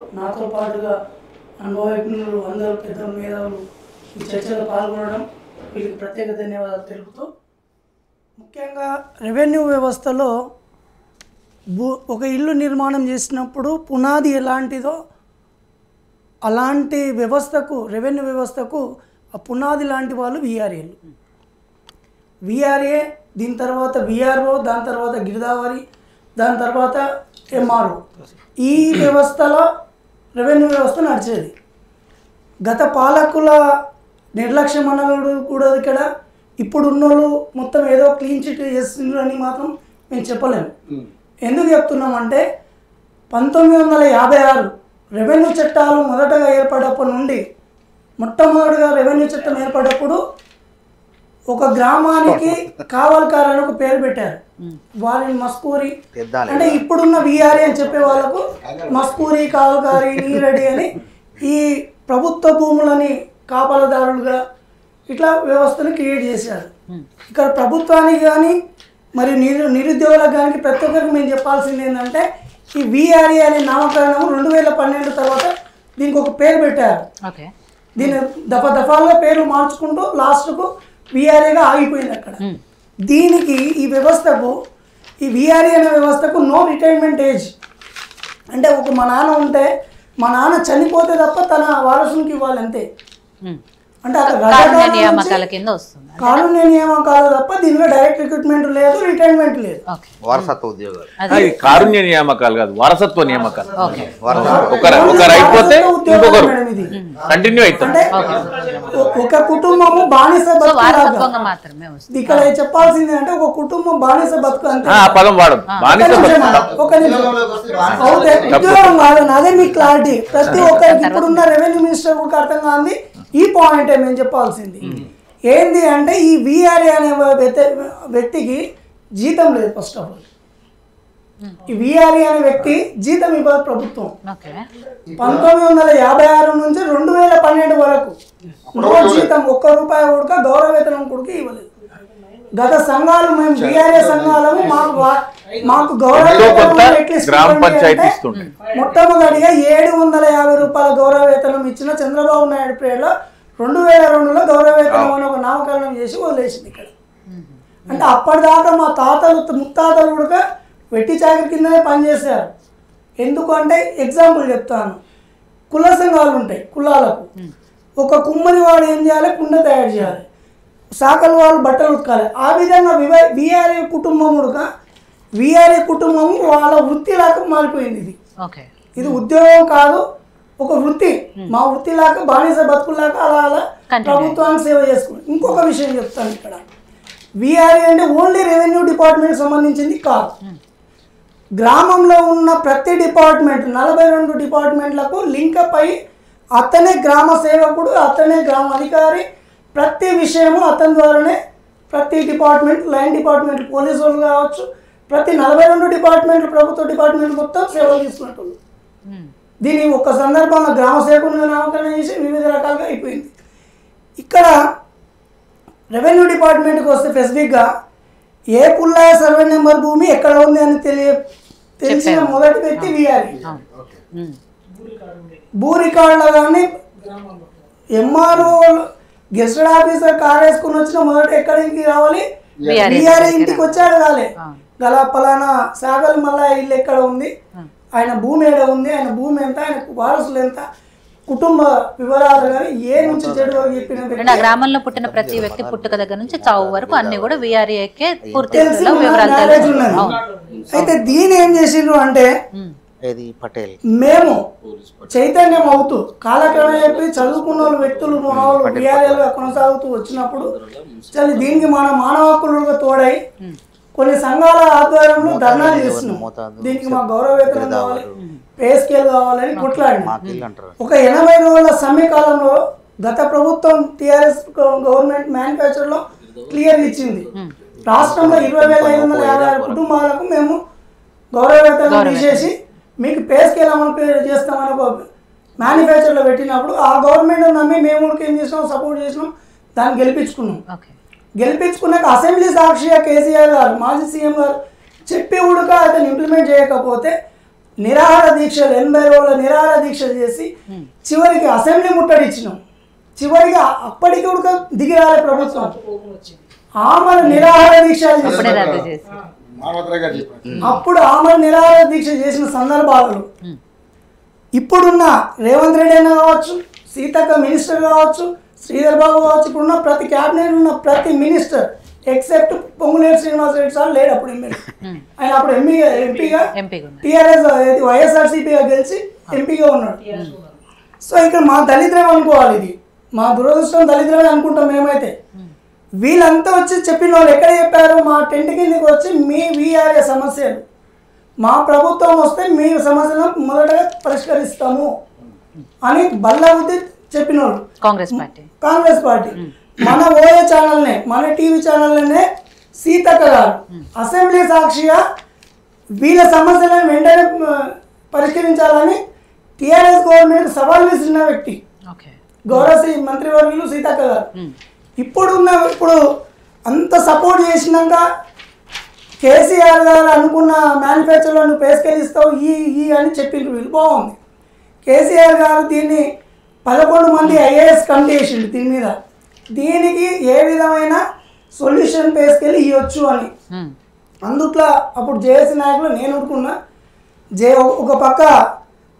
నాతో పాటుగా అనుభవజ్ఞులు అందరూ పెద్ద మేధావులు ఈ చర్చలో పాల్గొనడం వీళ్ళకి ప్రత్యేక ధన్యవాదాలు తెలుపుతూ, ముఖ్యంగా రెవెన్యూ వ్యవస్థలో ఒక ఇల్లు నిర్మాణం చేసినప్పుడు పునాది ఎలాంటిదో అలాంటి వ్యవస్థకు, రెవెన్యూ వ్యవస్థకు ఆ పునాది లాంటి వాళ్ళు విఆర్ఏలు. విఆర్ఏ, దీని తర్వాత విఆర్ఓ, దాని తర్వాత గిరిదావరి, దాని తర్వాత ఎంఆర్ఓ. ఈ వ్యవస్థలో రెవెన్యూ వ్యవస్థ నడిచేది. గత పాలకుల నిర్లక్ష్యం అన్నది కూడా ఇక్కడ ఇప్పుడు ఉన్నోళ్ళు మొత్తం ఏదో క్లీన్ చిట్ చేస్తున్నారు అని మాత్రం మేము చెప్పలేము. ఎందుకు చెప్తున్నామంటే 1956 రెవెన్యూ చట్టాలు మొదటగా ఏర్పడినప్పటి నుండి, మొట్టమొదటిగా రెవెన్యూ చట్టం ఏర్పడినప్పుడు ఒక గ్రామానికి కావల్కారు అని ఒక పేరు పెట్టారు. వారిని మస్కూరి అంటే ఇప్పుడున్న విఆర్ఏ అని చెప్పే వాళ్ళకు మస్కూరి, కావల్కారి, నీరెడ్డి అని ఈ ప్రభుత్వ భూములని కాపలదారులుగా ఇట్లా వ్యవస్థను క్రియేట్ చేశారు. ఇక్కడ ప్రభుత్వానికి కానీ మరి నిరుద్యోగులకు కానీ ప్రతి ఒక్కరికి మేము చెప్పాల్సింది ఏంటంటే, ఈ విఆర్ఏ అనే నామకరణం 2012 తర్వాత దీనికి ఒక పేరు పెట్టారు. దీన్ని దఫాలుగా పేర్లు మార్చుకుంటూ లాస్ట్కు విఆర్ఏగా ఆగిపోయింది అక్కడ. దీనికి ఈ వ్యవస్థకు, ఈ విఆర్ఏ అనే వ్యవస్థకు నో రిటైర్మెంట్ ఏజ్. అంటే ఒక మా నాన్న ఉంటే మా నాన్న చనిపోతే తప్ప తన వారసునికి ఇవ్వాలి అంతే. అంటే కారుణ్య నియామకాలు తప్ప దీనిలో డైరెక్ట్ రిక్రూట్మెంట్ లేదు, రిటైర్మెంట్ లేదు. వారసత్వ ఉద్యోగాలు కారుణ్య నియామకాలు కాదు, వారసత్వ నియామకాలు. ఒకరు అయిపోతే ఇంకొకరు కంటిన్యూ అవుతుంది. ఒక కుటుంబము బానిస బతుకు మాత్రమే. ఇక్కడ చెప్పాల్సింది అంటే ఒక కుటుంబం బానిస బతుకు అంటే పదం వాడదు. ఒక ఉద్యోగం కాదు, అదే మీ క్లారిటీ. ప్రతి ఒక్కరికి ఇప్పుడున్న రెవెన్యూ మినిస్టర్ కూడా అర్థం కాంది ఈ పాయింటే మేము చెప్పాల్సింది. ఏంది అంటే ఈ విఆర్ఏ అనే వ్యక్తికి జీతం లేదు. ఫస్ట్ ఆఫ్ ఆల్ ఈ విఆర్ఏ అనే వ్యక్తి జీతం ఇవ్వదు ప్రభుత్వం. 1956 నుంచి 2012 వరకు నో జీతం, ₹1 కూడా గౌరవ వేతనం కూడా ఇవ్వలేదు. గత సంఘాలు, మేము విఆర్ఏ సంఘాలము, మాకు గౌరవ మొట్టమొదటిగా ₹750 గౌరవ వేతనం ఇచ్చిన చంద్రబాబు నాయుడు పీరియడ్లో 2002లో గౌరవ వేతనం అని ఒక నామకరణం చేసి వదిలేసింది ఇక్కడ. అంటే అప్పటిదాకా మా తాతలు ముత్తాతలు కూడా వెట్టి చాకరి కిందనే పనిచేశారు. ఎందుకు అంటే ఎగ్జాంపుల్ చెప్తాను. కుల సంఘాలు ఉంటాయి. కులాలకు ఒక కుమ్మరి వాడు ఏం చేయాలి, కుండ తయారు చేయాలి, సాకల వాళ్ళు బట్టలు ఉతకాలి. ఆ విధంగా విఆర్ఏ కుటుంబం కూడా విఆర్ఏ కుటుంబం వాళ్ళ వృత్తిలాగా మారిపోయింది. ఇది ఉద్యోగం కాదు, ఒక వృత్తి. మా వృత్తిలాగా బానిస బతుకులాగా అలా అలా ప్రభుత్వానికి సేవ చేసుకుంటాం. ఇంకొక విషయం చెప్తాను. ఇక్కడ విఆర్ఏ అంటే ఓన్లీ రెవెన్యూ డిపార్ట్మెంట్ సంబంధించింది కాదు. గ్రామంలో ఉన్న ప్రతి డిపార్ట్మెంట్, 42 డిపార్ట్మెంట్లకు లింకప్ అయి అతనే గ్రామ సేవకుడు, అతనే గ్రామ అధికారి. ప్రతి విషయము అతని ద్వారానే ప్రతి డిపార్ట్మెంట్, లైన్ డిపార్ట్మెంట్, పోలీసు వాళ్ళు కావచ్చు, ప్రతి 42 డిపార్ట్మెంట్లు, ప్రభుత్వ డిపార్ట్మెంట్ మొత్తం సేవలు తీసుకున్నట్టు. దీన్ని ఒక సందర్భంలో గ్రామ సేవకునిగా నామకరణం చేసి వివిధ రకాలుగా అయిపోయింది. ఇక్కడ రెవెన్యూ డిపార్ట్మెంట్కి వస్తే స్పెసిఫిక్గా ఏ పుల్లాయ సర్వే నెంబర్ భూమి ఎక్కడ ఉంది అని తెలిసిన మొదటి వ్యక్తి విఆర్ఏ. భూ రికార్డులో కానీ ఎంఆర్ఓ గెస్టెడ్ ఆఫీసర్ కార్ వేసుకుని వచ్చిన మొదట ఎక్కడికి రావాలి, విఆర్ఏ ఇంటికి వచ్చాడు కాలే. గల పలానా సాగల్ మళ్ళా ఇల్లు ఎక్కడ ఉంది, ఆయన భూమి ఏడ ఉంది, ఆయన భూమి ఎంత, ఆయన వారసులు ఎంత, కుటుంబ వివరాలు కానీ ఏ నుంచి చెడు వరకు చెప్పిన గ్రామంలో పుట్టిన ప్రతి వ్యక్తి పుట్టుక దగ్గర నుంచి చావు వరకు అన్ని కూడా విఆర్ఏకే పూర్తి నాలెడ్జ్ ఉన్నది. అయితే దీని ఏం చేసిండ్రు అంటే, మేము చైతన్యం అవుతూ కాలక్రమేణా చెప్పి చదువుకున్న వాళ్ళు వ్యక్తులు మామూలు విఆర్ఏలుగా కొనసాగుతూ వచ్చినప్పుడు చలి దీనికి మన మానవ హక్కులుగా తోడై కొన్ని సంఘాల ఆధ్వర్యంలో ధర్నాలు చేస్తున్నాం. దీనికి మా గౌరవ వేతనం కావాలి, పే స్కేల్ కావాలని కొట్లాడినాం. ఒక 80 రోజుల సమ్మె కాలంలో గత ప్రభుత్వం టీఆర్ఎస్ గవర్నమెంట్ మ్యానుఫ్యాక్చర్లో క్లియర్ ఇచ్చింది. రాష్ట్రంలో 20,556 కుటుంబాలకు మేము గౌరవ వేతనం తీసేసి మీకు పే స్కేల్ అమలు చేస్తామని ఒక మ్యానుఫ్యాక్చర్లో పెట్టినప్పుడు ఆ గవర్నమెంట్ నమ్మి మేము ఏం చేసినాం, సపోర్ట్ చేసినాం, దాన్ని గెలిపించుకున్నాం. గెలిపించుకున్నాక అసెంబ్లీ సాక్షిగా కేసీఆర్ గారు, మాజీ సీఎం గారు చెప్పి ఉడక అతను ఇంప్లిమెంట్ చేయకపోతే నిరాహార దీక్షలు 80 రోజుల నిరాహార దీక్షలు చేసి చివరికి అసెంబ్లీ ముట్టడిచ్చినాం. చివరికి అప్పటికి కూడా దిగి రాలే ప్రభుత్వం. ఆమెను నిరాహార దీక్షలు అప్పుడు ఆమెను నిరాహార దీక్ష చేసిన సందర్భాలలో ఇప్పుడున్న రేవంత్ రెడ్డి అయినా కావచ్చు, సీతక్క మినిస్టర్ కావచ్చు, శ్రీధర్ బాబు కావచ్చు, ఇప్పుడున్న ప్రతి క్యాబినెట్ ఉన్న ప్రతి minister except Ponguleti Srinivasa Reddy sir లేడు అప్పుడు ఎమ్మెల్యే. ఆయన అప్పుడు ఎంపీగా టీఆర్ఎస్ వైఎస్ఆర్సీపీగా గెలిచి ఎంపీగా ఉన్నాడు. సో ఇక్కడ మా దళిద్రం అనుకోవాలి, ఇది మా దురదృష్టం దళిద్రమే అనుకుంటాం మేమైతే. వీళ్ళంతా వచ్చి చెప్పిన వాళ్ళు ఎక్కడ చెప్పారు? మా టెంట్ కిందకి వచ్చి మీ వీఆర్ఏ సమస్యలు, మా ప్రభుత్వం వస్తే మీ సమస్యలను మొదటగా పరిష్కరిస్తాము అని బల్లబుద్ధి చెప్పిన వాళ్ళు కాంగ్రెస్ పార్టీ. మన ఓఏ ఛానల్నే, మన టీవీ ఛానల్నే సీతక్క గారు అసెంబ్లీ సాక్షిగా వీళ్ళ సమస్యలను వెంటనే పరిష్కరించాలని టీఆర్ఎస్ గవర్నమెంట్ సవాల్ విసిరిన వ్యక్తి గౌరవ మంత్రివర్యులు సీతక్క గారు. ఇప్పుడు అంత సపోర్ట్ చేసినాక కేసీఆర్ గారు అనుకున్న మ్యానుఫ్యాక్చర్లో నువ్వు పేసుకెళ్ళిస్తావు ఈ అని చెప్పిండ్రు వీళ్ళు. బాగుంది. కేసీఆర్ గారు దీన్ని 11 మంది ఐఏఎస్ కమిటీ వేసిండు దీని మీద. దీనికి ఏ విధమైన సొల్యూషన్ పేసుకెళ్ళి ఇవ్వచ్చు అని. అందుట్లో అప్పుడు జేఏసీ నాయకులు నేను అనుకున్నా, ఒక పక్క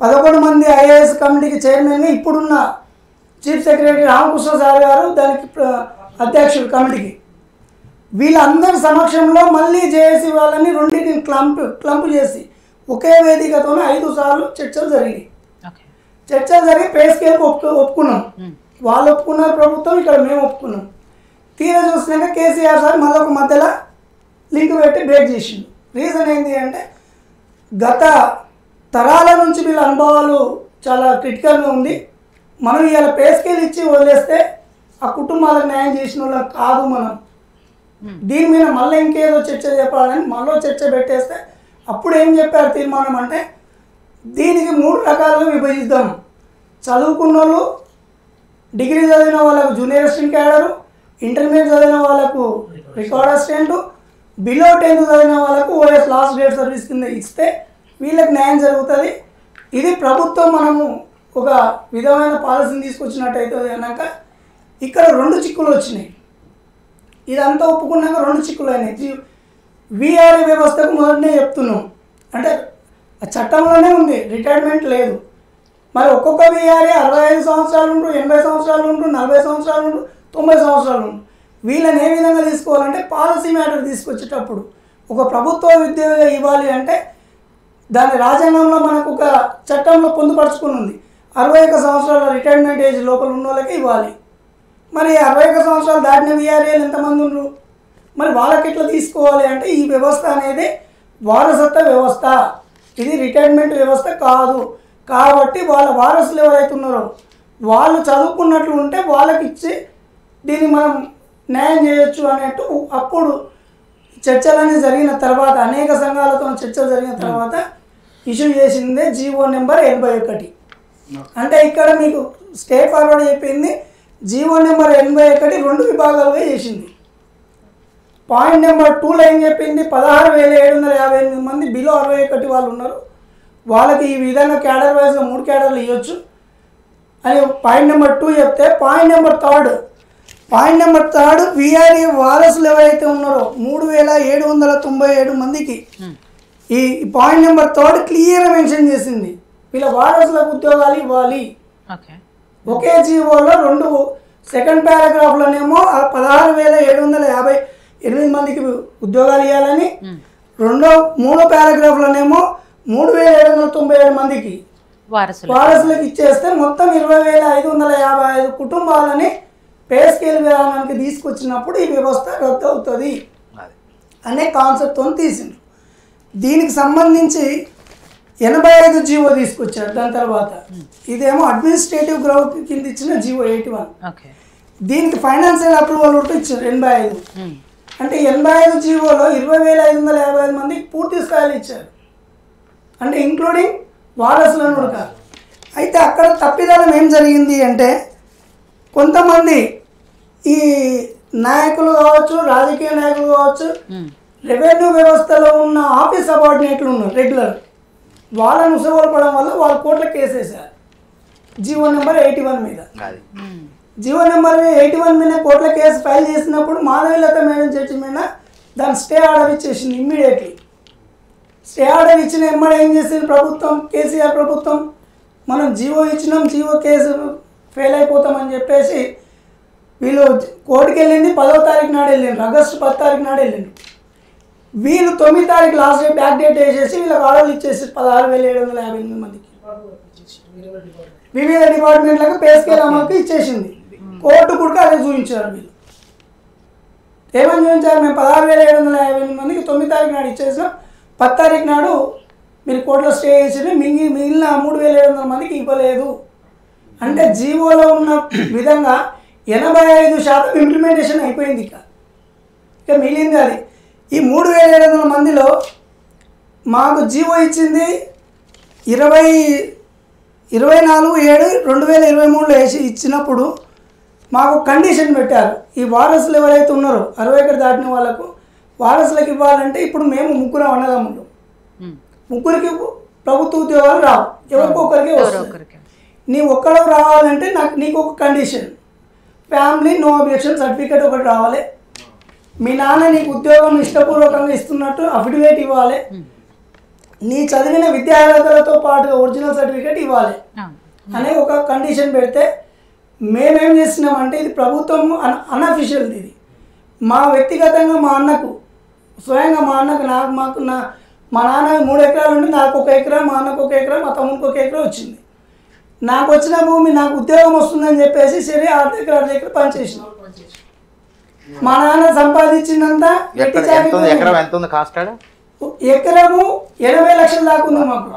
11 మంది ఐఏఎస్ కమిటీకి చైర్మన్గా ఇప్పుడున్న చీఫ్ సెక్రటరీ రామకృష్ణ సార్ గారు దానికి అధ్యక్షుడు కమిటీకి. వీళ్ళందరి సమక్షంలో మళ్ళీ జేఏసీ వాళ్ళని రెండింటిని క్లంప్ చేసి ఒకే వేదికతో 5 సార్లు చర్చలు జరిగినాయి. చర్చలు జరిగి పే స్కేల్కి ఒప్పుకున్నాం. వాళ్ళు ఒప్పుకున్నారు ప్రభుత్వం, ఇక్కడ మేము ఒప్పుకున్నాం. తీరా చూసినాక కేసీఆర్ సార్ మళ్ళీ ఒక మధ్యలో లింక్ పెట్టి బ్రేక్ చేసిండు. రీజన్ ఏంటి అంటే గత తరాల నుంచి వీళ్ళ అనుభవాలు చాలా క్రిటికల్గా ఉంది. మనం ఇవాళ పే స్కేల్ ఇచ్చి వదిలేస్తే ఆ కుటుంబాలకు న్యాయం చేసిన వాళ్ళకి కాదు. మనం దీని మీద మళ్ళీ ఇంకేదో చర్చ చెప్పాలని మళ్ళీ చర్చ పెట్టేస్తే అప్పుడు ఏం చెప్పారు తీర్మానం అంటే దీనికి 3 రకాలుగా విభజిద్దాం. చదువుకున్న వాళ్ళు, డిగ్రీ చదివిన వాళ్ళకు జూనియర్ అసిస్టెంట్ క్యాడరు, ఇంటర్మీడియట్ చదివిన వాళ్ళకు రికార్డ్ అసిస్టెంట్, బిలో 10th చదివిన వాళ్ళకు ఓఎస్ లాస్ట్ గ్రేడ్ సర్వీస్ కింద ఇస్తే వీళ్ళకి న్యాయం జరుగుతుంది. ఇది ప్రభుత్వం మనము ఒక విధమైన పాలసీని తీసుకొచ్చినట్టయితే అన్నాక ఇక్కడ 2 చిక్కులు వచ్చినాయి. ఇదంతా ఒప్పుకున్నాక 2 చిక్కులు అయినాయి. వీఆర్ఏ వ్యవస్థకు మొదటనే చెప్తున్నాం, అంటే చట్టంలోనే ఉంది, రిటైర్మెంట్ లేదు. మరి ఒక్కొక్క వీఆర్ఏ 65 సంవత్సరాలు ఉంటూ, 80 సంవత్సరాలు ఉంటూ, 40 సంవత్సరాలు ఉంటూ, 90 సంవత్సరాలు ఉంటూ వీళ్ళని ఏ విధంగా తీసుకోవాలంటే పాలసీ మ్యాటర్ తీసుకొచ్చేటప్పుడు ఒక ప్రభుత్వ ఉద్యోగం ఇవ్వాలి అంటే దాని రాజ్యాంగంలో మనకు ఒక చట్టంలో పొందుపరుచుకుని ఉంది. 61 సంవత్సరాల రిటైర్మెంట్ ఏజ్ లోపల ఉన్న వాళ్ళకి ఇవ్వాలి. మరి 61 సంవత్సరాలు దాటిన వీఆర్ఏలు ఎంతమంది ఉన్నారు? మరి వాళ్ళకి ఎట్లా తీసుకోవాలి అంటే ఈ వ్యవస్థ అనేది వారసత్వ వ్యవస్థ, ఇది రిటైర్మెంట్ వ్యవస్థ కాదు. కాబట్టి వాళ్ళ వారసులు ఎవరైతే ఉన్నారో వాళ్ళు చదువుకున్నట్లు ఉంటే వాళ్ళకి ఇచ్చి దీన్ని మనం న్యాయం చేయొచ్చు అన్నట్టు అప్పుడు చర్చలన్నీ జరిగిన తర్వాత, అనేక సంఘాలతో చర్చలు జరిగిన తర్వాత ఇష్యూ చేసిందే జీవో నెంబర్ 81. అంటే ఇక్కడ మీకు స్టేట్ ఫార్వర్డ్ చెప్పింది జీవో నెంబర్ 81 2 విభాగాలుగా చేసింది. పాయింట్ నెంబర్ 2లో ఏం చెప్పింది? 16,758 మంది బిలో 61 వాళ్ళు ఉన్నారు, వాళ్ళకి ఈ విధంగా క్యాడర్ వైజ్గా 3 క్యాడర్లు ఇవ్వచ్చు అని పాయింట్ నెంబర్ 2 చెప్తే, పాయింట్ నెంబర్ 3 వీఆర్ఏ వారసులు ఎవరైతే ఉన్నారో 3,797 మందికి ఈ పాయింట్ నెంబర్ 3 క్లియర్గా మెన్షన్ చేసింది వీళ్ళ వారసులకు ఉద్యోగాలు ఇవ్వాలి. ఒకే జీవోలో 2 సెకండ్ పారాగ్రాఫ్లోనేమో 16,758 మందికి ఉద్యోగాలు ఇవ్వాలని, 3వ పారాగ్రాఫ్లోనేమో 3,797 మందికి వారసులకు ఇచ్చేస్తే మొత్తం 20,555 కుటుంబాలని పే స్కేల్ విధానానికి తీసుకొచ్చినప్పుడు ఈ వ్యవస్థ రద్దు అవుతుంది అనే కాన్సెప్ట్తో తీసిండ్రు. దీనికి సంబంధించి 85 జీవో తీసుకొచ్చారు. దాని తర్వాత ఇదేమో అడ్మినిస్ట్రేటివ్ గ్రౌత్ కింద ఇచ్చిన జీవో 81. దీనికి ఫైనాన్షియల్ అప్రూవల్ ఉంటూ ఇచ్చారు 85. అంటే 85 జీవోలో 20,555 మందికి పూర్తి స్థాయిలో ఇచ్చారు, అంటే ఇంక్లూడింగ్ వారసులను కూడా. అయితే అక్కడ తప్పిదనం ఏం జరిగింది అంటే కొంతమంది ఈ నాయకులు కావచ్చు, రాజకీయ నాయకులు కావచ్చు, రెవెన్యూ వ్యవస్థలో ఉన్న ఆఫీస్ సబార్డినేట్లు ఉన్నారు రెగ్యులర్, వాళ్ళని ఉసగొల్పడం వల్ల వాళ్ళ కోర్టులో కేసు వేశారు జీవో నెంబర్ 81 మీద. జీవో నెంబర్ 81 మీద కోర్టులో కేసు ఫైల్ చేసినప్పుడు మాధవీలత మేడం జడ్జి మీద దాని స్టే ఆర్డర్ ఇచ్చేసింది ఇమ్మీడియట్లీ. స్టే ఆర్డర్ ఇచ్చిన ఎమ్మడ ఏం చేసింది ప్రభుత్వం, కేసీఆర్ ప్రభుత్వం, మనం జీవో ఇచ్చినాం, జీవో కేసు ఫెయిల్ అయిపోతామని చెప్పేసి వీళ్ళు కోర్టుకి వెళ్ళింది 10వ తారీఖు నాడు వెళ్ళిండ్రు, ఆగస్టు 10 తారీఖు నాడు వెళ్ళిండ్రు. వీళ్ళు 9 తారీఖు లాస్ట్ డేట్ బ్యాక్ డేట్ వేసేసి వీళ్ళకి ఆర్డర్లు ఇచ్చేసి 16,758 మందికి వివిధ డిపార్ట్మెంట్లకు పే స్కేల్ అమలుకి ఇచ్చేసింది. కోర్టు కూడా అదే చూపించారు. వీళ్ళు ఏమని చూపించారు, మేము 16,758 మందికి 9 తారీఖు నాడు ఇచ్చేసినాం, 10 తారీఖు నాడు మీరు కోర్టులో స్టే చేసి మిగిలిన 3,700 మందికి ఇవ్వలేదు. అంటే జీవోలో ఉన్న విధంగా 85% ఇంప్లిమెంటేషన్ అయిపోయింది. ఇక మిగిలింది అది. ఈ 3,700 మందిలో మాకు జీవో ఇచ్చింది 24/7/2023లో వేసి ఇచ్చినప్పుడు మాకు కండిషన్ పెట్టారు. ఈ వారసులు ఎవరైతే ఉన్నారో 60 ఎకర్ దాటిన వాళ్ళకు వారసులకు ఇవ్వాలంటే ఇప్పుడు మేము 3 అన్నదమ్ములు, 3కి ప్రభుత్వ ఉద్యోగాలు రావు, ఎవరికి ఒకరికి వస్తుంది. నీ ఒక్కడో రావాలంటే నీకు ఒక condition, family no objection certificate ఒకటి రావాలి, మీ నాన్న నీకు ఉద్యోగం ఇష్టపూర్వకంగా ఇస్తున్నట్టు అఫిడవిట్ ఇవ్వాలి, నీ చదివిన విద్యార్హతలతో పాటుగా ఒరిజినల్ సర్టిఫికేట్ ఇవ్వాలి అనే ఒక కండిషన్ పెడితే మేమేం చేస్తున్నామంటే ఇది ప్రభుత్వం అన్అఫిషియల్. ఇది మా వ్యక్తిగతంగా మా అన్నకు స్వయంగా మా అన్నకు మా నాన్న 3 ఎకరాలు ఉండి నాకు 1 ఎకరా, మా అన్నకు 1 ఎకరా, మా తమ్మునికి 1 ఎకరా వచ్చింది. నాకు వచ్చిన భూమి నాకు ఉద్యోగం వస్తుందని చెప్పేసి సరే 6 ఎకరా పనిచేసిన. మా నాన్న సంపాదించినంత ఎకరము 80 లక్షల దాకా ఉంది మాకు.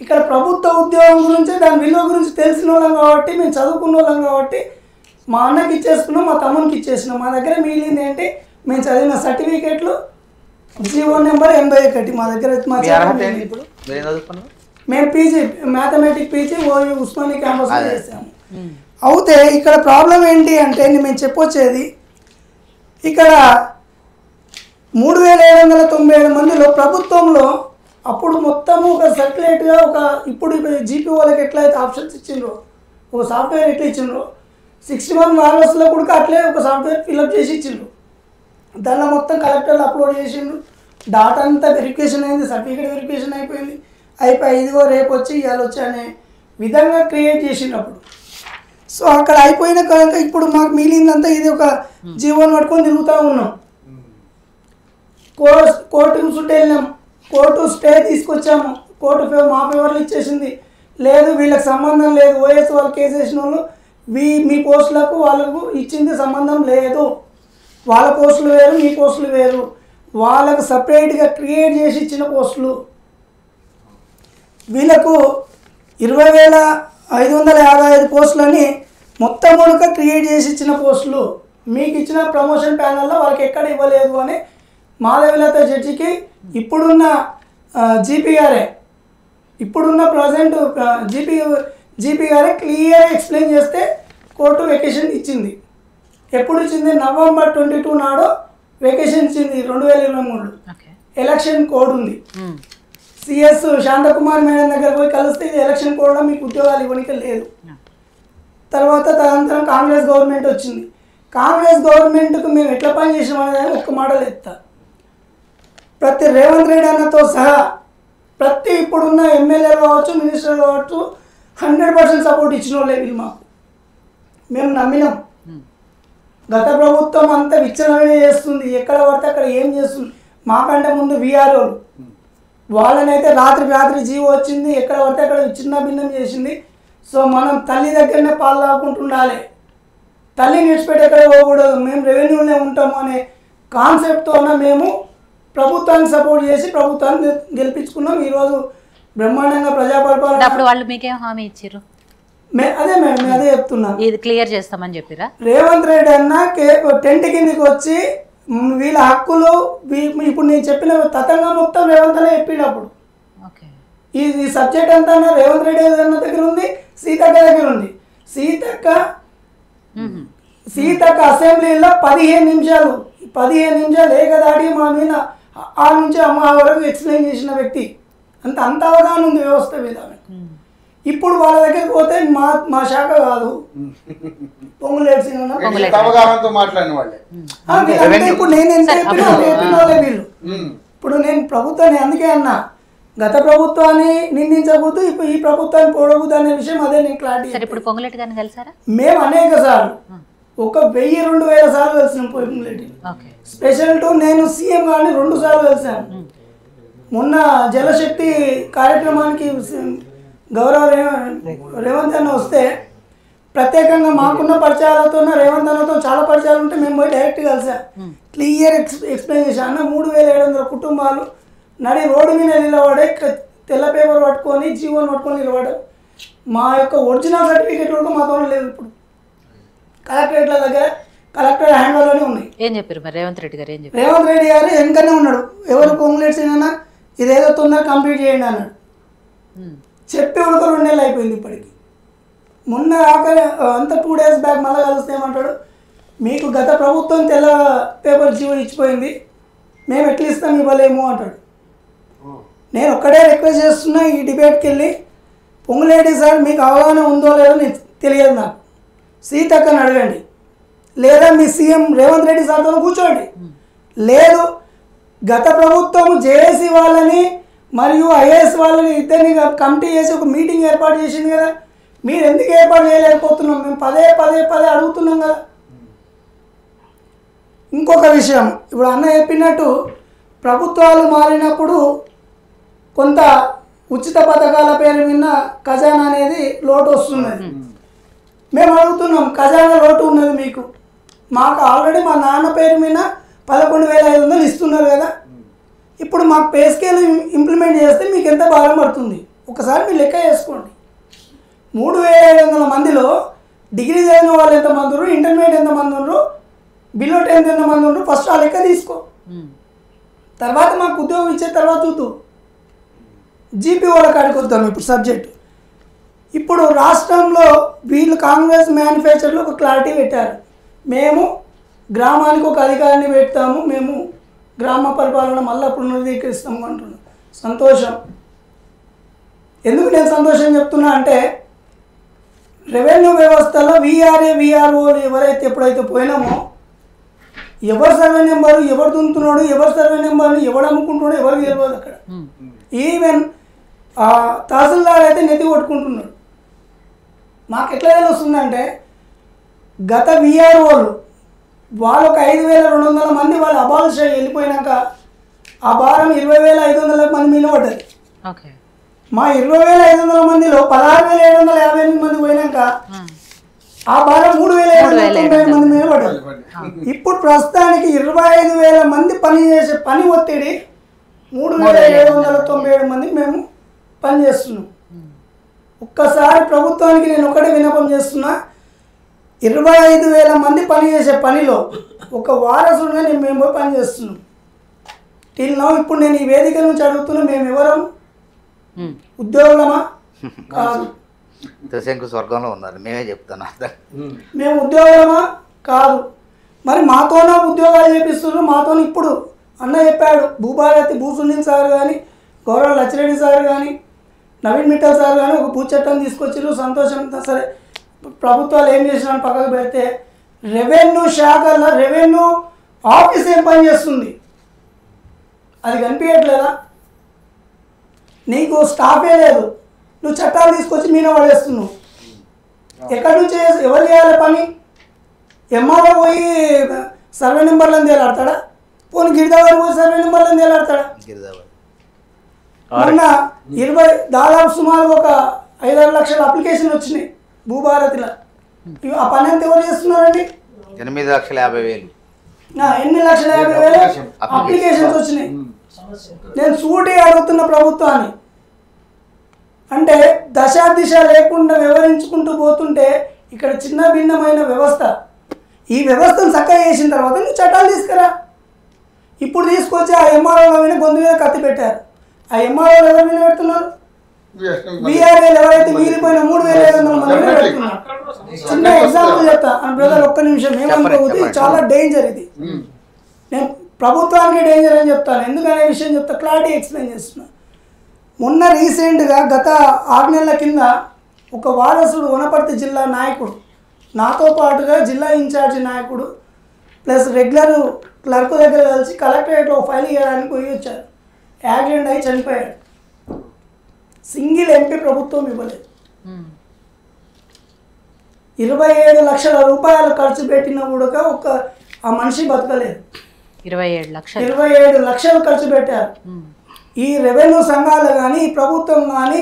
ఇక్కడ ప్రభుత్వ ఉద్యోగం గురించి దాని విలువ గురించి తెలిసిన వాళ్ళం కాబట్టి, మేము చదువుకున్న వాళ్ళం కాబట్టి మా అన్నకి ఇచ్చేసుకున్నాం, మా తమ్మునికి ఇచ్చేసినాం. మా దగ్గర మిగిలింది ఏంటి, మేము చదివిన సర్టిఫికేట్లు జీవో నెంబర్ 81 మా దగ్గర. మేము పీజీ మ్యాథమెటిక్స్ పీజీ ఉస్మానియా క్యాంపస్లో చేసాము. అయితే ఇక్కడ ప్రాబ్లం ఏంటి అంటే మేము చెప్పొచ్చేది, ఇక్కడ 3,797 మందిలో ప్రభుత్వంలో అప్పుడు మొత్తము ఒక సర్క్యులేట్గా ఇప్పుడు జీపీ వాళ్ళకి ఎట్లయితే ఆప్షన్స్ ఇచ్చిండ్రో, ఒక సాఫ్ట్వేర్ ఎట్లా ఇచ్చిండ్రో 61 వారసులో కూడా అట్లే ఒక సాఫ్ట్వేర్ ఫిల్అప్ చేసి ఇచ్చిండ్రు. దానిలో మొత్తం కలెక్టర్లు అప్లోడ్ చేసిండ్రు, డాటా అంతా వెరిఫికేషన్ అయింది, సర్టిఫికేట్ వెరిఫికేషన్ అయిపోయింది, ఇదిగో రేపు వచ్చి ఇవాళ వచ్చి అనే విధంగా క్రియేట్ చేసినప్పుడు. సో అక్కడ అయిపోయిన కనుక ఇప్పుడు మాకు మిగిలిందంతా ఇది ఒక జీవోని పట్టుకొని తిరుగుతూ ఉన్నాం. కోర్టుకు చుట్టూ వెళ్ళాం, కోర్టు స్టే తీసుకొచ్చాము, కోర్టు మా ఫేవర్లు ఇచ్చేసింది, లేదు వీళ్ళకి సంబంధం లేదు, ఓఎస్ వాళ్ళు కేసు వేసిన వాళ్ళు మీ పోస్టులకు వాళ్ళకు ఇచ్చింది సంబంధం లేదు, వాళ్ళ పోస్టులు వేరు మీ పోస్టులు వేరు, వాళ్ళకు సపరేట్గా క్రియేట్ చేసి ఇచ్చిన పోస్టులు, వీళ్ళకు 20,555 పోస్టులని మొత్తం ముడక క్రియేట్ చేసి ఇచ్చిన పోస్టులు, మీకు ఇచ్చిన ప్రమోషన్ ప్యానల్లో వాళ్ళకి ఎక్కడ ఇవ్వలేదు అని మాధవీలత జడ్జికి ఇప్పుడున్న జీపీ గారే, ఇప్పుడున్న ప్రజెంట్ జీపీ గారే క్లియర్ ఎక్స్ప్లెయిన్ చేస్తే కోర్టు వెకేషన్ ఇచ్చింది. ఎప్పుడు ఇచ్చింది, November 22 నాడు వెకేషన్ ఇచ్చింది 2023. ఎలక్షన్ కోడ్ ఉంది, సిఎస్ శాంతకుమార్ మేడం దగ్గర పోయి కలిస్తే ఇది ఎలక్షన్ కోడ్లో మీకు ఉద్యోగాలు ఇవ్వడానికి లేదు. తర్వాత తదనంతరం కాంగ్రెస్ గవర్నమెంట్ వచ్చింది. కాంగ్రెస్ గవర్నమెంట్కు మేము ఎట్లా పని చేసామనేది ఒక్క మాటలు ఎత్తా. ప్రతి రేవంత్ రెడ్డి అన్నతో సహా ప్రతి ఇప్పుడున్న ఎమ్మెల్యేలు కావచ్చు, మినిస్టర్ కావచ్చు 100% సపోర్ట్ ఇచ్చిన వాళ్ళే వీళ్ళు మాకు. మేము నమ్మినాం. గత ప్రభుత్వం అంతా విచ్చలవిడి చేస్తుంది, ఎక్కడ పడితే అక్కడ ఏం చేస్తుంది. మాకంటే ముందు వీఆర్ఓలు వాళ్ళనైతే రాత్రి జీవో వచ్చింది, ఎక్కడ పడితే అక్కడ చిన్న భిన్నం చేసింది. సో మనం తల్లి దగ్గరనే పాలు తాగుకుంటుండాలి, తల్లిని విడిచిపెట్టి ఎక్కడ పోకూడదు, మేము రెవెన్యూలోనే ఉంటాము అనే కాన్సెప్ట్తోనే మేము ప్రభుత్వాన్ని సపోర్ట్ చేసి ప్రభుత్వాన్ని గెలిపించుకున్నాం. ఈరోజు బ్రహ్మాండంగా ప్రజాపరిపాలన. అప్పుడు వాళ్ళు మీకేం హామీ ఇచ్చారు? అదే మేడం, మేము అదే చెప్తున్నాం, ఇది క్లియర్ చేస్తామని చెప్పిరా. రేవంత్ రెడ్డి అన్న టెంట్ కిందకి వచ్చి వీళ్ళ హక్కులు ఇప్పుడు నేను చెప్పిన తతంగా మొత్తం రేవంత్ అనే చెప్పినప్పుడు ఈ సబ్జెక్ట్ అంతా రేవంత్ రెడ్డి అన్న దగ్గర ఉంది, సీతక్క దగ్గర ఉంది. సీతక్క అసెంబ్లీలో 15 నిమిషాలు ఏకదాటి మా మీద ఆ నుంచి ఆ వరకు ఎక్స్ప్లెయిన్ చేసిన వ్యక్తి, అంత అవగాహన ఉంది వ్యవస్థ మీద. ఇప్పుడు వాళ్ళ దగ్గరికి పోతే మా శాఖ కాదు, పొంగులేటి అవగాహనతో మాట్లాడిన వాళ్ళే. ఇప్పుడు నేను ఎంత చెప్పిన వాళ్ళే వీళ్ళు. ఇప్పుడు నేను ప్రభుత్వాన్ని అందుకే అన్నా, గత ప్రభుత్వాన్ని నిందించకూడదు, ఇప్పుడు ఈ ప్రభుత్వాన్ని పోడకూడదు అనే విషయం అదే నేను క్లారిటీ. ఇప్పుడు పొంగులేటి గారిని కలిసారా? మేము అనేక సార్లు, 1000-2000 సార్లు కలిసినాం పొంగులేటి. స్పెషల్ టు నేను సీఎం గారిని 2 సార్లు కలిసాను. మొన్న జలశక్తి కార్యక్రమానికి గౌరవ రేవంత్ అన్న వస్తే ప్రత్యేకంగా మాకున్న పరిచయాలతో రేవంత్ అన్నతో చాలా పరిచయాలు ఉంటే మేము పోయి డైరెక్ట్ కలిసాం. క్లియర్ ఎక్స్ప్లెయిన్ చేశాను. అన్న 3700 కుటుంబాలు నడి రోడ్డు మీద నిలబడే తెల్ల పేపర్ పట్టుకొని జీవోని పట్టుకొని నిలబడ్డారు. మా యొక్క ఒరిజినల్ సర్టిఫికేట్ కూడా మాతో లేదు. ఇప్పుడు కలెక్టరేట్ల దగ్గర కలెక్టర్ హ్యాండ్లోనే ఉన్నాయి. ఏం చెప్పారు మరి రేవంత్ రెడ్డి గారు? ఏం చెప్పారు? రేవంత్ రెడ్డి గారు వెనకనే ఉన్నాడు. ఎవరు పొంగులేటి అయినా ఇదేదో తొందరగా కంప్లీట్ చేయండి అన్నాడు. చెప్పి ఉడక 2 నెలలు అయిపోయింది ఇప్పటికి. మొన్న అంతా 2 days బ్యాక్ మళ్ళీ కలిస్తే ఏమంటాడు, మీకు గత ప్రభుత్వం తెల్ల పేపర్ జీవో ఇచ్చిపోయింది, మేము ఎట్లా ఇస్తాం ఇవ్వలేము అంటాడు. నేను ఒక్కడే రిక్వెస్ట్ చేస్తున్నా, ఈ డిబేట్కి వెళ్ళి పొంగులేటి సార్ మీకు అవగాహన ఉందో లేదో నేను తెలియదు, నాకు సీతక్కని అడగండి, లేదా మీ సీఎం రేవంత్ రెడ్డి సార్తో కూర్చోండి. లేదు గత ప్రభుత్వం జేఏసీ వాళ్ళని మరియు ఐఏఎస్ వాళ్ళని ఇద్దరిని కమిటీ చేసి ఒక మీటింగ్ ఏర్పాటు చేసింది కదా, మీరు ఎందుకు ఏర్పాటు చేయలేకపోతున్నాం? మేము పదే అడుగుతున్నాం కదా. ఇంకొక విషయం, ఇప్పుడు అన్న చెప్పినట్టు ప్రభుత్వాలు మారినప్పుడు కొంత ఉచిత పథకాల పేరు విన్న ఖజానా అనేది లోటు వస్తున్నది. మేము అడుగుతున్నాం, ఖజానా లోటు ఉన్నది మీకు, మాకు ఆల్రెడీ మా నాన్న పేరు మీద 11,500 ఇస్తున్నారు కదా, ఇప్పుడు మాకు పే స్కేల్ ఇంప్లిమెంట్ చేస్తే మీకు ఎంత భారం పడుతుంది ఒకసారి మీరు లెక్క చేసుకోండి. 3,500 మందిలో డిగ్రీ చదివిన వాళ్ళు ఎంతమంది ఉన్నారు, ఇంటర్మీడియట్ ఎంతమంది ఉన్నారు, బిలో 10th ఎంతమంది ఉన్నారు, ఫస్ట్ ఆ లెక్క తీసుకో. తర్వాత మాకు ఉద్యోగం ఇచ్చే తర్వాత చూద్దు. జీపీ వాళ్ళ కాడికి వద్దాం ఇప్పుడు సబ్జెక్టు. ఇప్పుడు రాష్ట్రంలో వీళ్ళు కాంగ్రెస్ మ్యానుఫ్యాక్చర్లో ఒక క్లారిటీ పెట్టారు, మేము గ్రామానికి ఒక అధికారిని పెడతాము, మేము గ్రామ పరిపాలన మళ్ళీ పునరుద్ధీకరిస్తాము అంటున్నాం. సంతోషం. ఎందుకు నేను సంతోషం చెప్తున్నా అంటే, రెవెన్యూ వ్యవస్థలో విఆర్ఓ ఎవరైతే ఎప్పుడైతే పోయినామో, ఎవరు సర్వే నెంబరు ఎవరు దున్నుతున్నాడు, ఎవరు సర్వే నెంబర్ని ఎవడు అమ్ముకుంటున్నాడు ఎవరికి తెలియదు అక్కడ. ఈవెన్ తహసీల్దార్ అయితే నెత్తి కొట్టుకుంటున్నాడు. మాకు ఎట్లా తెలుస్తుందంటే, గత విఆర్ఓలు వాళ్ళు ఒక 5,200 మంది వాళ్ళు అబాలిష్ అయ్యి వెళ్ళిపోయినాక ఆ భారం 20,500 మంది మీద పడ్డది. మా 20,500 మందిలో 16,758 మంది పోయినాక ఆ భారం 3,790 మంది మీద పడ్డది. ఇప్పుడు ప్రస్తుతానికి 25,000 మంది పనిచేసే పని ఒత్తిడి 3,797 మంది మేము పనిచేస్తున్నాం. ఒక్కసారి ప్రభుత్వానికి నేను ఒకటే విన్నపం చేస్తున్నా, 25,000 మంది పనిచేసే పనిలో ఒక వారసుడుగా మేము పోయి పనిచేస్తున్నాం. టిల్ నౌ ఇప్పుడు నేను ఈ వేదిక నుంచి అడుగుతున్నా, మేము ఎవరం? ఉద్యోగులమా? కాదు. స్వర్గంలో ఉన్నారు, మేమే చెప్తున్నా. మేము ఉద్యోగులమా? కాదు. మరి మాతోనే ఉద్యోగాలు చేపిస్తున్నారు. మాతో ఇప్పుడు అన్న చెప్పాడు, భూభారతి భూసునీల్ సార్ కానీ, గౌరవ లచ్చిరెడ్డి సార్ కానీ, నవీన్ మిట్టల్ సార్ కానీ ఒక భూ చట్టం తీసుకొచ్చారు. సంతోషం. సరే, ప్రభుత్వాలు ఏం చేసినాను పక్కకు పెడితే, రెవెన్యూ శాఖలో రెవెన్యూ ఆఫీస్ ఏం పని చేస్తుంది అది కనిపించట్లేదా? నీకు స్టాఫే లేదు, నువ్వు చట్టాలు తీసుకొచ్చి మీద పడేస్తున్నావు. ఎక్కడి నుంచి ఎవరు చేయాలి పని? ఎంఆర్ఓ పోయి సర్వే నెంబర్లను తేలాడతాడా? పోనీ గిరిదావరి పోయి సర్వే నెంబర్లను తేలాడతాడా? మొన్న దాదాపు సుమారు ఒక 5-6 లక్షల అప్లికేషన్ వచ్చినాయి భూభారతిలో. ఆ పని అంతా ఎవరు చేస్తున్నారండి? 8,50,000. 8,50,000 అప్లికేషన్స్ వచ్చినాయి. నేను సూటిగా అడుగుతున్న ప్రభుత్వాన్ని, అంటే దశాదిశ లేకుండా వివరించుకుంటూ పోతుంటే ఇక్కడ చిన్న భిన్నమైన వ్యవస్థ, ఈ వ్యవస్థను చక్కగా చేసిన తర్వాత నువ్వు చట్టాలు తీసుకురా. ఇప్పుడు తీసుకొచ్చి ఆ ఎంఆర్ఓల మీద గొంతు మీద కత్తి పెట్టారు. ఆ ఎంఆర్ఓలు ఎవరి మీద పెడుతున్నారు? బీఆర్ఏలు ఎవరైతే వీరిపోయిన 3,500 మంది మీద పెడుతున్నారు. చిన్న ఎగ్జాంపుల్ చెప్తా బ్రదర్, ఒక్క నిమిషం. ఏమనుకోవద్దు, చాలా డేంజర్ ఇది. నేను ప్రభుత్వానికి డేంజర్ అని చెప్తాను. ఎందుకనే విషయం చెప్తా, క్లారిటీ ఎక్స్ప్లెయిన్ చేస్తున్నా. మొన్న రీసెంట్గా గత 6 నెలల కింద ఒక వారసుడు వనపర్తి జిల్లా నాయకుడు, నాతో పాటుగా జిల్లా ఇన్ఛార్జి నాయకుడు ప్లస్ రెగ్యులర్ క్లర్క్ దగ్గర కలిసి కలెక్టరేట్లో ఫైల్ చేయడానికి పోయి వచ్చారు. యాక్సిడెంట్ అయి చనిపోయాడు. సింగిల్ ఎంపీ ప్రభుత్వం ఇవ్వలేదు. 27 లక్షల రూపాయలు ఖర్చు పెట్టినా కూడా ఒక ఆ మనిషి బతకలేదు. 27 లక్షలు ఖర్చు పెట్టారు. ఈ రెవెన్యూ సంఘాలు కానీ ఈ ప్రభుత్వం కానీ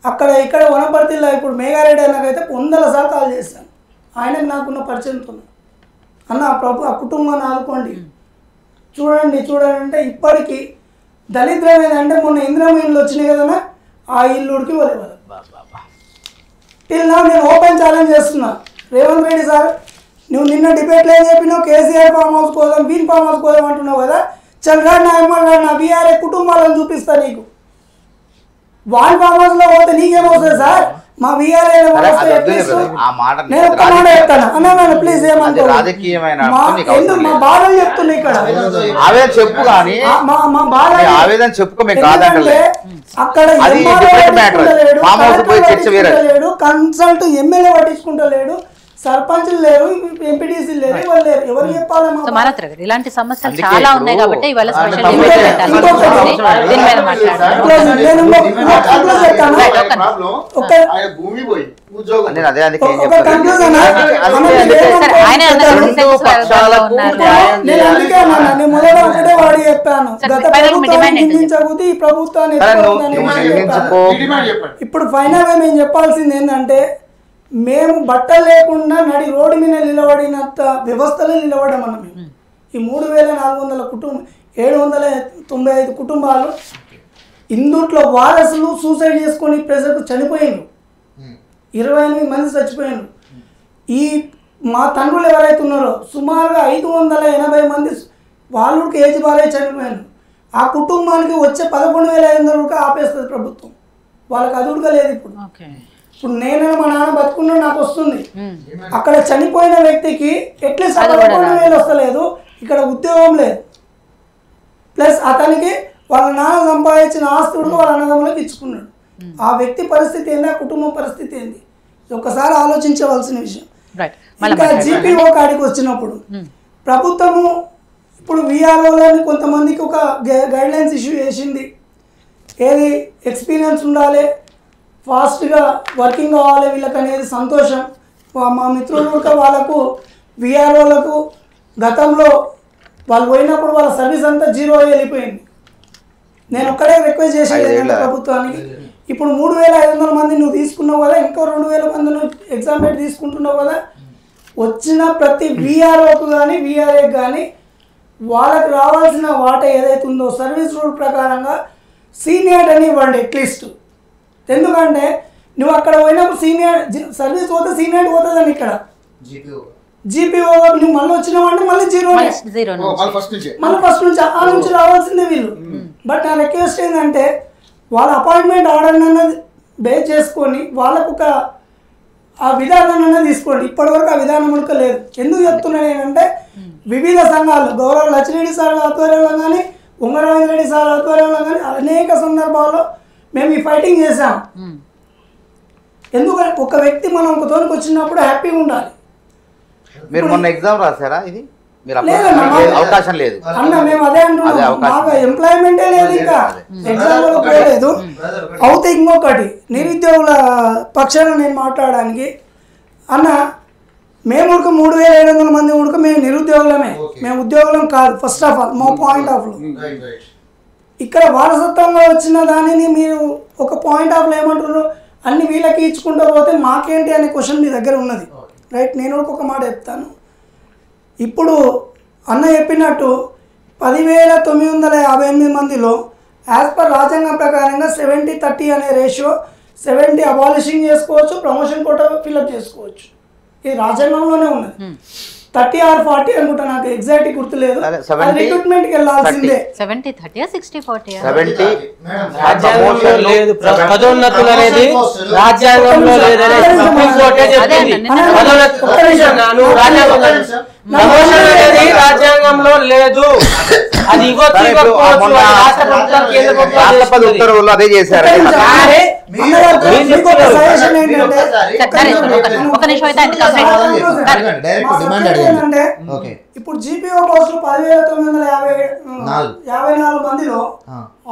అక్కడ ఇక్కడ వనపర్తిలో ఇప్పుడు మేఘారెడ్డి అన్నకైతే 100 సార్లు కాల్ చేశాను. ఆయనకు నాకున్న పరిచయంతో అన్న ఆ కుటుంబాన్ని ఆదుకోండి, చూడండి అంటే ఇప్పటికీ దళిద్రం ఏదంటే మొన్న ఇందిరమ్మ ఇల్లు వచ్చినాయి కదన్నా, ఆ ఇల్లుడికి వదిలేదు. టిల్ నేను ఓపెన్ ఛాలెంజ్ చేస్తున్నా, రేవంత్ రెడ్డి సార్ నువ్వు నిన్న డిబేట్లో ఏం చెప్పినావు, కేసీఆర్ ఫామ్ హౌస్ కోసం వీన్ ఫామ్ హౌస్ కోసం అంటున్నావు కదా, చల్రాడు నా ఎమ్మెల్యే నా బీఆర్ఏ కుటుంబాలను చూపిస్తా నీకు. వాన్ ఫామ్ హౌస్లో పోతే నీకేమవుతుంది సార్, మా బీఆర్ఏ నేను ఒక్క మాట చెప్తాను అన్న ప్లీజ్ ఏమంటారు, మా బాధలు చెప్తున్నా ఇక్కడ చెప్పు కానీ మా బాధ అక్కడ కన్సల్ట్ ఎమ్మెల్యే పట్టించుకుంటలేడు, సర్పంచ్లు లేరు, ఎంపీటీసీ లేరు, వాళ్ళు లేరు, ఎవరు చెప్పాలి? ఇలాంటి సమస్యలు చాలా ఉన్నాయి కాబట్టి ఇవాళ స్పెషల్ డిబేట్ పెట్టాలి. దీని మీద మాట్లాడాలి. ఒకటే వాడి చెప్పాను, గత ప్రభుత్వాన్ని ఈ ప్రభుత్వాన్ని ఇప్పుడు ఫైనల్ గా మేము చెప్పాల్సింది ఏంటంటే, మేము బట్టలు లేకుండా నడి రోడ్డు మీద నిలబడినంత వ్యవస్థలో నిలబడమన్న మేము. ఈ 3400 కుటుంబం 795 కుటుంబాలు ఇందుట్లో వారసులు సూసైడ్ చేసుకొని ప్రెజర్కు చనిపోయారు. 28 మంది చచ్చిపోయారు. ఈ మా తండ్రులు ఎవరైతే ఉన్నారో సుమారుగా 580 మంది వాళ్ళకి ఏజ్ బారై చనిపోయారు. ఆ కుటుంబానికి వచ్చే 11,500 రూపాయలు ఆపేస్తుంది ప్రభుత్వం. వాళ్ళకి అదుడుగా లేదు. ఇప్పుడు నేను మా నాన్న బతుకున్నా నాకు వస్తుంది, అక్కడ చనిపోయిన వ్యక్తికి అట్లీస్ట్ 11,000 వస్తలేదు, ఇక్కడ ఉద్యోగం లేదు, ప్లస్ అతనికి వాళ్ళ నాన్న సంపాదించిన ఆస్తుడు వాళ్ళ అన్నదమ్ములకు ఇచ్చుకున్నాడు. ఆ వ్యక్తి పరిస్థితి ఏంది, ఆ కుటుంబం పరిస్థితి ఏంది, ఒకసారి ఆలోచించవలసిన విషయం. ఇంకా జీపీఓ కాడికి వచ్చినప్పుడు ప్రభుత్వము ఇప్పుడు విఆర్ఓలని కొంతమందికి ఒక గైడ్లైన్స్ ఇష్యూ చేసింది. ఏది ఎక్స్పీరియన్స్ ఉండాలి, ఫాస్ట్గా వర్కింగ్ కావాలి వీళ్ళకి అనేది సంతోషం. మా మిత్రులు కూడా వాళ్ళకు విఆర్ఓలకు గతంలో వాళ్ళు పోయినప్పుడు వాళ్ళ సర్వీస్ అంతా 0 వెళ్ళిపోయింది. నేను ఒక్కడే రిక్వెస్ట్ చేసేది ప్రభుత్వానికి, ఇప్పుడు 3,500 మంది నువ్వు తీసుకున్నావు కదా, ఇంకో 2,000 మంది నువ్వు ఎగ్జామ్ పెట్టి తీసుకుంటున్నావు కదా, వచ్చిన ప్రతి విఆర్ఓకు కానీ విఆర్ఏకి కానీ వాళ్ళకి రావాల్సిన వాటా ఏదైతే ఉందో సర్వీస్ రూల్ ప్రకారంగా సీనియర్ అని ఇవ్వండి అట్లీస్ట్. ఎందుకంటే నువ్వు అక్కడ పోయినప్పుడు సీనియర్ సర్వీస్ పోతే సీనియర్ పోతుందని ఇక్కడ జీపీఓ నువ్వు మళ్ళీ వచ్చినావంటే మళ్ళీ 0 మళ్ళీ ఫస్ట్ నుంచి ఆ నుంచి రావాల్సిందే వీళ్ళు. బట్ నా రిక్వెస్ట్ ఏంటంటే వాళ్ళ అపాయింట్మెంట్ ఆర్డర్ అన్నది బేస్ చేసుకొని వాళ్ళకు ఒక ఆ విధానాన్ని అన్నది తీసుకోండి. ఇప్పటివరకు ఆ విధానం ఉడక లేదు. ఎందుకు చెప్తున్నాను ఏంటంటే వివిధ సంఘాలు గౌరవ లచ్చిరెడ్డి సార్ ఆధ్వర్యంలో కానీ ఉంగరవేంద్రెడ్డి సార్ ఆధ్వర్యంలో కానీ అనేక సందర్భాల్లో మేము ఈ ఫైటింగ్ చేసాం. ఎందుకంటే ఒక వ్యక్తి మనం ఒక తోనికి వచ్చినప్పుడు హ్యాపీగా ఉండాలి. మీరు మొన్న ఎగ్జామ్ రాశారా? ఇది అవకాశం లేదు అన్న, మేము అదే అంటున్నాం, మాకు ఎంప్లాయ్మెంటే లేదు, ఇంకా ఎగ్జామ్ పోలేదు. అవుతే ఇంకొకటి నిరుద్యోగుల పక్షాన నేను మాట్లాడడానికి అన్న, మేము ఉడక 3,700 మంది ఉడక మేము నిరుద్యోగులమే, మేము ఉద్యోగులం కాదు. ఫస్ట్ ఆఫ్ ఆల్ మా పాయింట్ ఆఫ్ లో ఇక్కడ వారసత్వంగా వచ్చిన దానిని మీరు ఒక పాయింట్ ఆఫ్ లో ఏమంటున్నారు, అన్ని వీళ్ళకి ఇచ్చుకుంటూ పోతే మాకేంటి అనే క్వశ్చన్ మీ దగ్గర ఉన్నది. రైట్, నేను ఒక మాట చెప్తాను. ఇప్పుడు అన్న చెప్పినట్టు 10,958 మందిలో యాజ్ పర్ రాజ్యాంగం ప్రకారంగా 70-30 అనే రేషియో, 70 అబాలిషింగ్ చేసుకోవచ్చు, ప్రమోషన్ కోటా ఫిల్అప్ చేసుకోవచ్చు. ఇది రాజ్యాంగంలోనే ఉన్నది. 30 or 40 అనుకుంటా, నాకు ఎగ్జాక్ట్ గుర్తులేదు. రిక్రూట్మెంట్ కి వెళ్ళాల్సిందే. 70-30 60-40 రాజ్యాంగంలో లేదు. పదోన్నతులు అనేది రాజ్యాంగంలో లేదనే సుప్రీం కోర్టే చెప్పింది. ప్రమోషన్ అనేది రాజ్యాంగంలో లేదు. అది ఇవ్వచ్చు ఇవ్వకపోవచ్చు, అది రాష్ట్ర ప్రభుత్వం కేంద్ర ప్రభుత్వం రాష్ట్రపతి ఉత్తర్వులు అదే చేశారు. ఒక నిమిషం ఏంటంటే ఇప్పుడు జీపీఓ పోస్టులు 10,954 మందిలో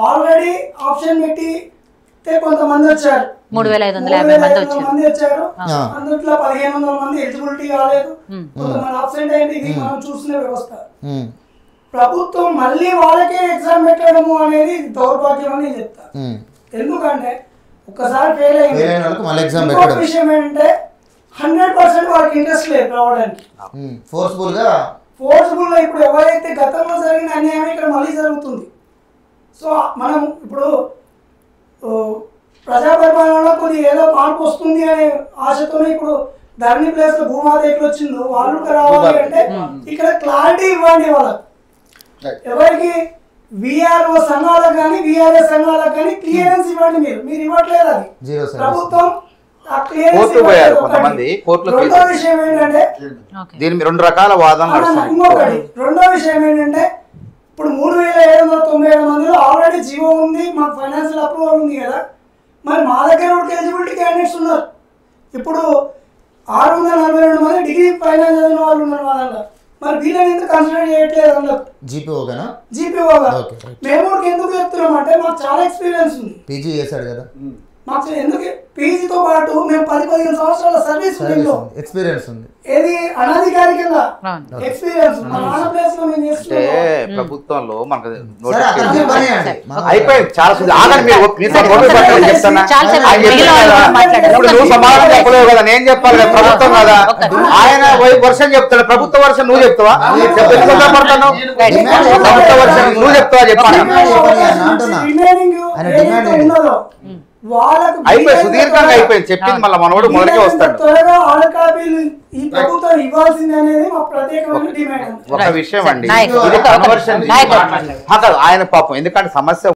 ఆల్రెడీ ఆప్షన్ పెట్టి కొంతమంది వచ్చారు, 3,550 మంది వచ్చారు. అందులో 1,500 మంది ఎలిజిబిలిటీ కాలేదు, కొంతమంది అబ్సెంట్ అయింది. ఇది మనం చూసిన వ్యవస్థ. ప్రభుత్వం మళ్ళీ వాళ్ళకే ఎగ్జామ్ పెట్టడము అనేది దౌర్భాగ్యం అని చెప్తా. ఎందుకంటే ఒక్కసారి ఫెయిల్ అయింది, ఇంకొక విషయం ఏంటంటే 100% వాళ్ళకి ఇంట్రెస్ట్ లేదు రావడానికి. ఫోర్స్ఫుల్ గా ఇప్పుడు ఎవరైతే గతంలో జరిగిన అన్యాయం ఇక్కడ మళ్ళీ జరుగుతుంది. సో మనం ఇప్పుడు ప్రజా పరిపాలనలో కొన్ని ఏదో మార్పు వస్తుంది అనే ఆశతోనే ఇప్పుడు ధరణి ప్లేస్ లో భూమాత ఎట్లా వచ్చిందో వాళ్ళు రావాలి అంటే ఇక్కడ క్లారిటీ ఇవ్వండి వాళ్ళకి. ఎవరికి విఆర్ఓ సంఘాలకు కానీ విఆర్ఏ సంఘాలకు కానీ క్లియరెన్స్ ఇవ్వండి. మీరు ఇవ్వట్లేదు, అది ప్రభుత్వం కొంతమంది కోర్టులో. రెండో విషయం ఏంటంటే దీని 2 రకాల వాదనలు. ఇంకొకటి రెండో విషయం ఏంటంటే ఇప్పుడు 3,797 మందిలో ఆల్రెడీ జీవో ఉంది, మాకు ఫైనాన్షియల్ అప్రూవల్ ఉంది కదా. మరి మా దగ్గర కూడా ఎలిజిబిలిటీ క్యాండిడేట్స్ ఉన్నారు. ఇప్పుడు 642 మంది డిగ్రీ ఫైనల్ చదివిన వాళ్ళు ఉన్నారు మా దగ్గర. మరి వీళ్ళని ఎందుకు కన్సిడర్ చేయట్లేదు అందులో? జీపీఓగా మేము ఎందుకు చెప్తున్నాం అంటే మాకు చాలా ఎక్స్పీరియన్స్ ఉంది. పీజీ చేశాడు కదా మాకు. ఎందుకు పీజీతో పాటు మేము 10-15 సంవత్సరాల సర్వీస్ ఎక్స్పీరియన్స్ ఉంది. ఏది అనధికారికంగా ఎక్స్పీరియన్స్ అంటే ప్రభుత్వంలో మనకు అయిపోయింది. చాలా ఇప్పుడు నువ్వు సమాధానం చెప్పలేవు కదా, నేను చెప్పాలి కదా, ప్రభుత్వం కదా. ఆయన వర్షం చెప్తాడు, ప్రభుత్వ వర్షం నువ్వు చెప్తావా? పడతాను ప్రభుత్వ వర్షం నువ్వు చెప్తావా? చెప్పాలి. అయిపోయి సుదీర్ఘంగా అయిపోయింది చెప్పింది. మళ్ళీ మనోడు మొదటికే వస్తాడు. ఒక విషయం అండి, ఆయన పాపం ఎందుకంటే సమస్య